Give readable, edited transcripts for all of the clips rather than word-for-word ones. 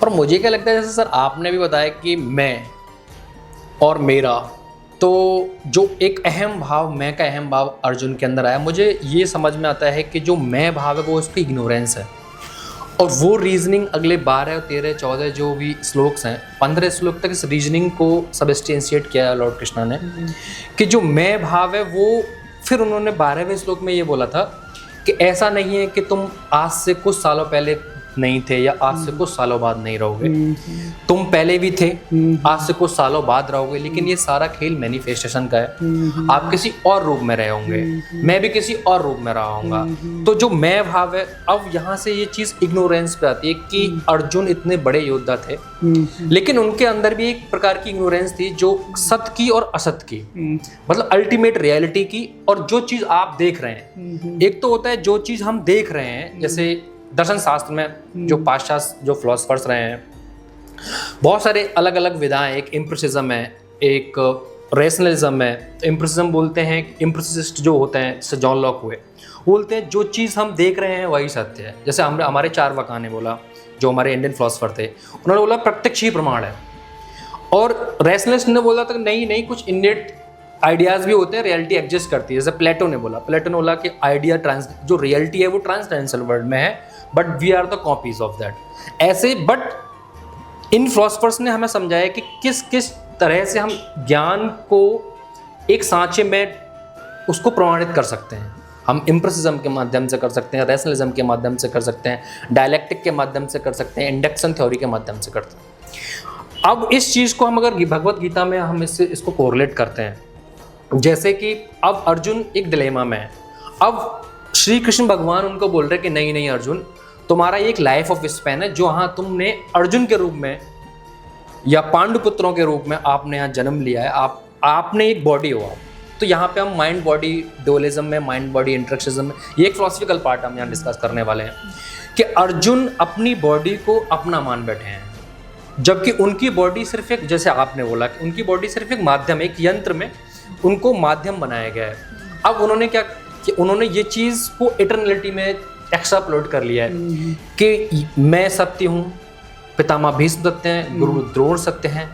पर मुझे क्या लगता है, जैसे सर आपने भी बताया कि मैं और मेरा, तो जो एक अहम भाव, मैं का अहम भाव अर्जुन के अंदर आया, मुझे ये समझ में आता है कि जो मैं भाव है वो उसकी इग्नोरेंस है। और वो रीजनिंग अगले 12, 13, 14 जो भी श्लोक्स हैं, 15 श्लोक तक इस रीजनिंग को सबस्टेंशिएट किया है लॉर्ड कृष्णा ने, कि जो मैं भाव है वो, फिर उन्होंने 12वें श्लोक में ये बोला था कि ऐसा नहीं है कि तुम आज से कुछ सालों पहले नहीं थे या आज से कुछ सालों बाद नहीं रहोगे, तुम पहले भी थे, आज से कुछ सालों बाद रहोगे, लेकिन ये सारा खेल मैनिफेस्टेशन का है। आप किसी और रूप में रहे होंगे, मैं भी किसी और रूप में रहा हूँगा। तो जो मैं भाव है, अब यहाँ से ये चीज़ इग्नोरेंस पे आती है कि अर्जुन इतने बड़े योद्धा थे, लेकिन उनके अंदर भी एक प्रकार की इग्नोरेंस थी, जो सत्य की और असत्य की, मतलब अल्टीमेट रियलिटी की, और जो चीज़ आप देख रहे हैं। एक तो होता है जो चीज़ हम देख रहे हैं, जैसे दर्शन शास्त्र में जो पाश्चात्य जो फिलोसफर्स रहे हैं, बहुत सारे अलग अलग विधाएं, एक इम्प्रेसिज्म है, एक रेशनलिज्म है। इम्प्रेसिज्म बोलते हैं, इम्प्रेसिस्ट जो होते हैं, जैसे जॉन लॉक हुए, बोलते हैं जो चीज़ हम देख रहे हैं वही सत्य है। जैसे हमने हमारे चारवाका ने बोला, जो हमारे इंडियन फिलोसफर थे, उन्होंने बोला प्रत्यक्ष ही प्रमाण है। और रेशनलिस्ट ने बोला था नहीं नहीं, कुछ इननेट आइडियाज़ भी होते हैं, रियलिटी एग्जिस्ट करती है। जैसे प्लेटो ने बोला कि आइडिया जो रियलिटी है वो ट्रांसडेंशनल वर्ल्ड में है, but we are the copies of that. ऐसे बट इन फिलोसफर्स ने हमें समझाया कि किस किस तरह से हम ज्ञान को एक सांचे में उसको प्रमाणित कर सकते हैं। हम इम्प्रेसिज्म के माध्यम से कर सकते हैं, रैशनलिज्म के माध्यम से कर सकते हैं, डायलैक्टिक के माध्यम से कर सकते हैं, इंडक्शन थ्योरी के माध्यम से करते हैं। अब इस चीज़ को हम अगर भगवत गीता में हम इसको कोरिलेट करते हैं, जैसे कि अब अर्जुन एक डिलेमा में है। अब श्री कृष्ण भगवान उनको बोल रहे कि नहीं नहीं अर्जुन, तुम्हारा एक लाइफ ऑफ स्पैन है, जो हाँ तुमने अर्जुन के रूप में या पांडुपुत्रों के रूप में आपने यहाँ जन्म लिया है, आपने एक बॉडी हो। तो यहाँ पे हम माइंड बॉडी डुअलिज्म में, माइंड बॉडी इंटरेक्शनिज्म में, ये एक फिलोसफिकल पार्ट हम यहाँ डिस्कस करने वाले हैं कि अर्जुन अपनी बॉडी को अपना मान बैठे हैं, जबकि उनकी बॉडी सिर्फ एक, जैसे आपने बोला कि उनकी बॉडी सिर्फ एक माध्यम, एक यंत्र में उनको माध्यम बनाया गया है। अब उन्होंने क्या कि उन्होंने ये चीज़ को इटर्नलिटी में एक्सअपलोड कर लिया है कि मैं सत्य हूँ, पितामह भीष्म सत्य हैं, गुरु द्रोण सत्य हैं,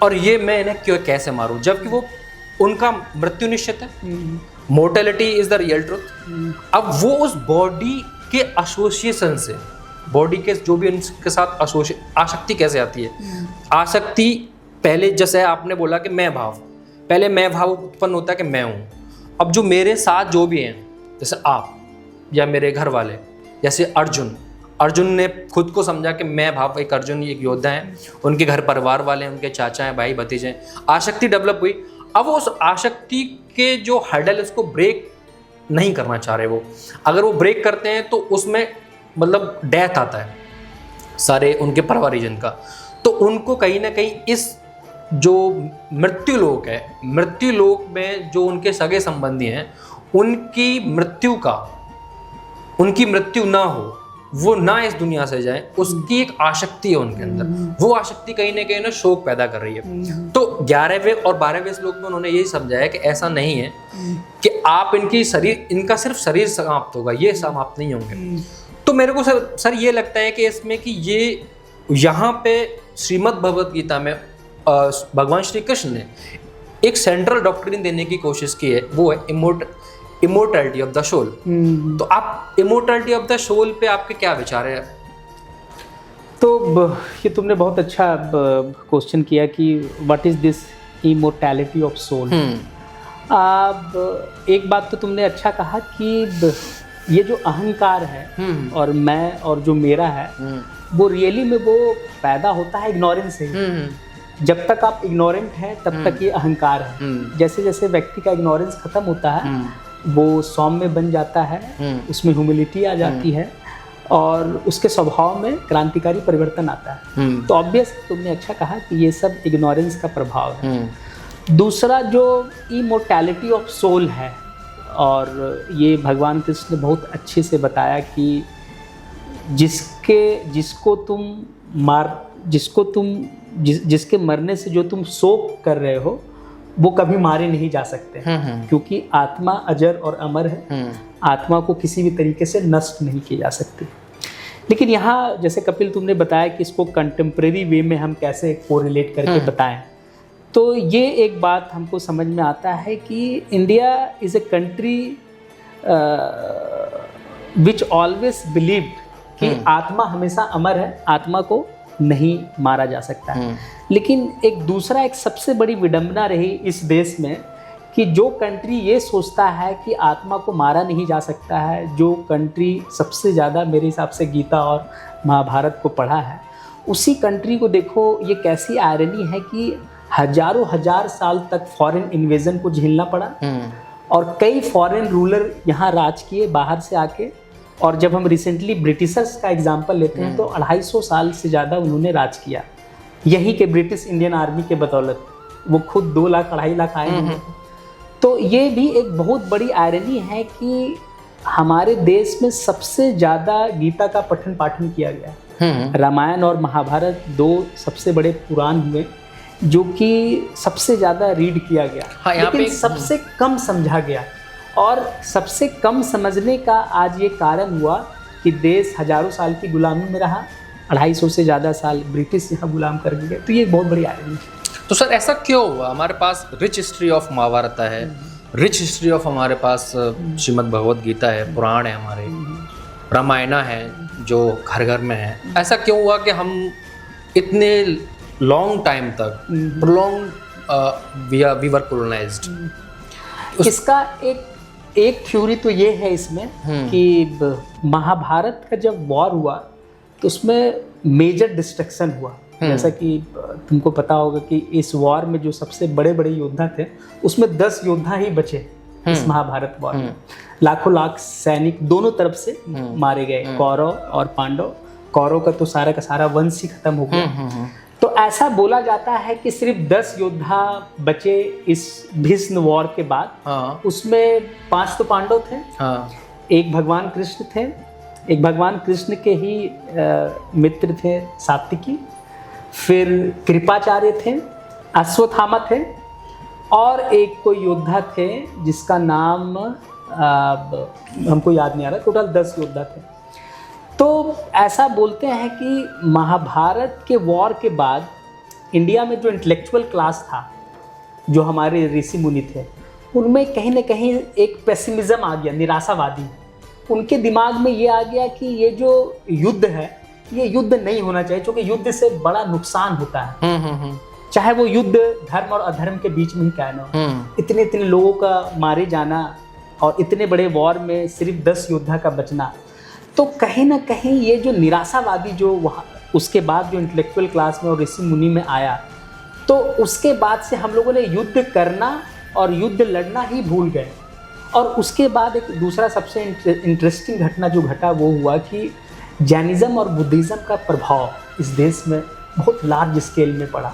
और ये मैं इन्हें क्यों कैसे मारूं, जबकि वो उनका मृत्यु निश्चित है। Mortality is the real truth. अब वो उस बॉडी के एसोसिएशन से, बॉडी के जो भी उनके साथ आसक्ति कैसे आती है, आसक्ति पहले जैसे आपने बोला कि मैं भाव, पहले मैं भाव उत्पन्न होता है कि मैं हूँ। अब जो मेरे साथ जो भी हैं, जैसे आप या मेरे घर वाले, जैसे अर्जुन ने खुद को समझा कि मैं भाव, एक अर्जुन एक योद्धा हैं, उनके घर परिवार वाले हैं, उनके चाचा हैं, भाई भतीजे हैं, आसक्ति डेवलप हुई। अब उस आसक्ति के जो हर्डल उसको ब्रेक नहीं करना चाह रहे वो, अगर वो ब्रेक करते हैं तो उसमें मतलब डेथ आता है सारे उनके परिवारजन का। तो उनको कहीं ना कहीं इस जो मृत्यु लोक है, मृत्यु लोक में जो उनके सगे संबंधी हैं, उनकी मृत्यु ना हो, वो ना इस दुनिया से जाए, उसकी एक आसक्ति है उनके अंदर। वो आसक्ति कहीं ना शोक पैदा कर रही है। तो 11वें और 12वें श्लोक में उन्होंने यही समझाया कि ऐसा नहीं है कि आप इनका सिर्फ शरीर समाप्त होगा, ये समाप्त नहीं होंगे। तो मेरे को सर ये लगता है कि इसमें कि ये यहाँ पे श्रीमद् भगवत गीता में भगवान श्री कृष्ण ने एक सेंट्रल डॉक्ट्रिन देने की कोशिश की है, वो है इमोर्टैलिटी ऑफ द सोल। तो आप इमोर्टैलिटी ऑफ द सोल पे आपके क्या विचार है? तो ये तुमने बहुत अच्छा क्वेश्चन किया कि what is this immortality of soul. अब एक बात तो तुमने अच्छा कहा कि ये जो अहंकार है और मैं और जो मेरा है, वो रियली में वो पैदा होता है इग्नोरेंस से। जब तक आप इग्नोरेंट हैं तब तक ये अहंकार है। जैसे जैसे व्यक्ति का इग्नोरेंस खत्म होता है, वो सौम्य बन जाता है, उसमें ह्यूमिलिटी आ जाती है और उसके स्वभाव में क्रांतिकारी परिवर्तन आता है। तो ऑब्वियस तुमने अच्छा कहा कि ये सब इग्नोरेंस का प्रभाव है। दूसरा जो इमोर्टैलिटी ऑफ सोल है, और ये भगवान कृष्ण ने बहुत अच्छे से बताया कि जिसके मरने से जो तुम शोक कर रहे हो, वो कभी मारे नहीं जा सकते, क्योंकि आत्मा अजर और अमर है। आत्मा को किसी भी तरीके से नष्ट नहीं किया जा सकती। लेकिन यहाँ जैसे कपिल तुमने बताया कि इसको कंटेम्प्रेरी वे में हम कैसे कोरिलेट करके बताएं, तो ये एक बात हमको समझ में आता है कि India is a country which always believed कि आत्मा हमेशा अमर है, आत्मा को नहीं मारा जा सकता है। लेकिन एक सबसे बड़ी विडंबना रही इस देश में कि जो कंट्री ये सोचता है कि आत्मा को मारा नहीं जा सकता है, जो कंट्री सबसे ज़्यादा मेरे हिसाब से गीता और महाभारत को पढ़ा है, उसी कंट्री को देखो ये कैसी आयरनी है कि हजारों हजार साल तक फॉरेन इन्वेजन को झेलना पड़ा और कई फॉरेन रूलर यहाँ राज किए बाहर से आके। और जब हम रिसेंटली ब्रिटिशर्स का एग्जांपल लेते हैं तो 250 साल से ज़्यादा उन्होंने राज किया, यही के ब्रिटिश इंडियन आर्मी के बदौलत। वो खुद 2 लाख 2.5 लाख आए हैं। तो ये भी एक बहुत बड़ी आयरनी है कि हमारे देश में सबसे ज़्यादा गीता का पठन पाठन किया गया। रामायण और महाभारत 2 सबसे बड़े पुराण हुए जो कि सबसे ज़्यादा रीड किया गया। हाँ, लेकिन सबसे कम समझा गया और सबसे कम समझने का आज ये कारण हुआ कि देश हजारों साल की गुलामी में रहा, 250 से ज़्यादा साल ब्रिटिश यहाँ गुलाम कर दिए। तो ये बहुत बड़ी आयरनी है। तो सर ऐसा क्यों हुआ? हमारे पास रिच हिस्ट्री ऑफ महाभारत है, रिच हिस्ट्री ऑफ हमारे पास श्रीमद् भगवद गीता है, पुराण है, हमारे रामायणा है जो घर घर में है। ऐसा क्यों हुआ कि हम इतने लॉन्ग टाइम तक वी वर कोलोनाइज्ड? इसका एक थ्योरी तो ये है इसमें कि महाभारत का जब वॉर हुआ तो उसमें मेजर डिस्ट्रक्शन हुआ। जैसा कि तुमको पता होगा कि इस वॉर में जो सबसे बड़े बड़े योद्धा थे उसमें 10 योद्धा ही बचे इस महाभारत वॉर में। लाखों लाख सैनिक दोनों तरफ से मारे गए, कौरव और पांडव। कौरव का तो सारा का सारा वंश ही खत्म हो गया। तो ऐसा बोला जाता है कि सिर्फ 10 योद्धा बचे इस भीष्म वॉर के बाद। उसमें 5 तो पांडव थे, एक भगवान कृष्ण थे, एक भगवान कृष्ण के ही मित्र थे सात्विकी, फिर कृपाचार्य थे, अश्वत्थामा थे और एक कोई योद्धा थे जिसका नाम हमको याद नहीं आ रहा। टोटल 10 योद्धा थे। तो ऐसा बोलते हैं कि महाभारत के वॉर के बाद इंडिया में जो इंटेलेक्चुअल क्लास था, जो हमारे ऋषि मुनि थे, उनमें कहीं ना कहीं एक पेसिमिज्म आ गया, निराशावादी। उनके दिमाग में ये आ गया कि ये जो युद्ध है ये युद्ध नहीं होना चाहिए, क्योंकि युद्ध से बड़ा नुकसान होता है। चाहे वो युद्ध धर्म और अधर्म के बीच में ही क्या ना हो। इतने इतने लोगों का मारे जाना और इतने बड़े वॉर में सिर्फ 10 योद्धा का बचना, तो कहीं ना कहीं ये जो निराशावादी जो वहाँ उसके बाद जो इंटेलेक्चुअल क्लास में और ऋषि मुनि में आया, तो उसके बाद से हम लोगों ने युद्ध करना और युद्ध लड़ना ही भूल गए। और उसके बाद एक दूसरा सबसे इंटरेस्टिंग घटना जो घटा वो हुआ कि जैनिज़्म और बुद्धिज़्म का प्रभाव इस देश में बहुत लार्ज स्केल में पड़ा।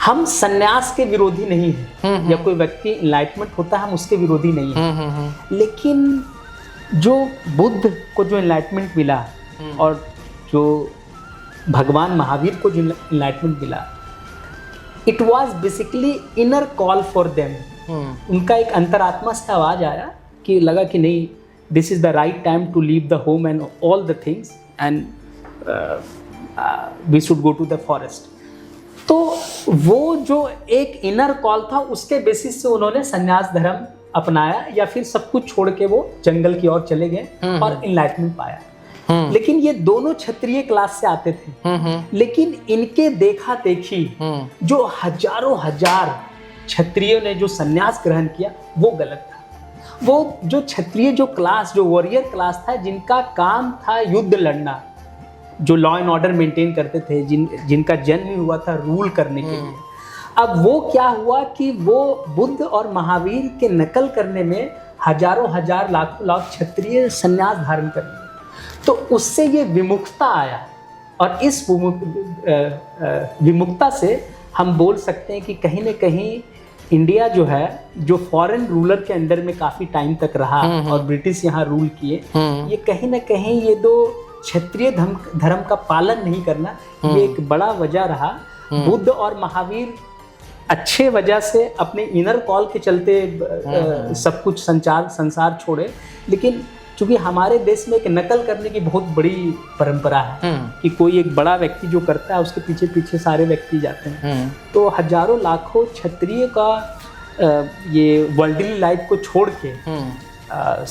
हम सन्यास के विरोधी नहीं हैं, या कोई व्यक्ति इनलाइटमेंट होता है हम उसके विरोधी नहीं हैं, लेकिन जो बुद्ध को जो इनलाइटमेंट मिला और जो भगवान महावीर को जो इनलाइटमेंट मिला, it was basically inner call for them. उनका एक अंतरात्मा से आवाज़ आया कि लगा कि नहीं, this is the right time to leave the home and all the things and we should go to the forest. तो वो जो एक इनर कॉल था उसके बेसिस से उन्होंने संन्यास धर्म अपनाया, या फिर सब कुछ छोड़ के वो जंगल की ओर चले गए और इनलाइटमेंट पाया। लेकिन ये दोनों क्षत्रिय क्लास से आते थे, लेकिन इनके देखा देखी जो हजारों हजार क्षत्रियों ने जो संन्यास ग्रहण किया वो गलत था। वो जो क्षत्रिय जो क्लास, जो वॉरियर क्लास था, जिनका काम था युद्ध लड़ना, जो लॉ एंड ऑर्डर मेंटेन करते थे, जिनका जन्म हुआ था रूल करने के लिए, अब वो क्या हुआ कि वो बुद्ध और महावीर के नकल करने में हजारों हजार लाखों लाख क्षत्रिय संन्यास धारण कर लिए। तो उससे ये विमुखता आया, और इस विमुखता से हम बोल सकते हैं कि कहीं न कहीं इंडिया जो है, जो फॉरेन रूलर के अंडर में काफ़ी टाइम तक रहा और ब्रिटिश यहाँ रूल किए, ये कहीं ना कहीं ये दो क्षत्रिय धर्म का पालन नहीं करना, ये एक बड़ा वजह रहा। बुद्ध और महावीर अच्छे वजह से अपने इनर कॉल के चलते सब कुछ संसार छोड़े, लेकिन क्योंकि हमारे देश में एक नकल करने की बहुत बड़ी परंपरा है कि कोई एक बड़ा व्यक्ति जो करता है उसके पीछे पीछे सारे व्यक्ति जाते हैं। तो हजारों लाखों क्षत्रिय का ये वर्ल्डली लाइफ को छोड़ के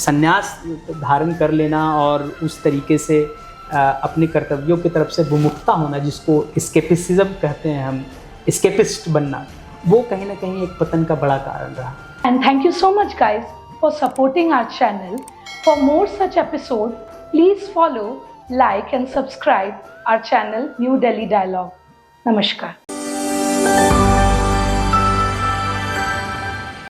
संन्यास धारण कर लेना और उस तरीके से अपने कर्तव्यों की तरफ से विमुखता होना, जिसको एस्केपिज्म कहते हैं हम, एस्केपिस्ट बनना, वो कहीं ना कहीं एक पतन का बड़ा कारण रहा। And thank you so much guys for supporting our channel. For more such episode, please follow, like and subscribe our channel New Delhi Dialogue. Namaskar.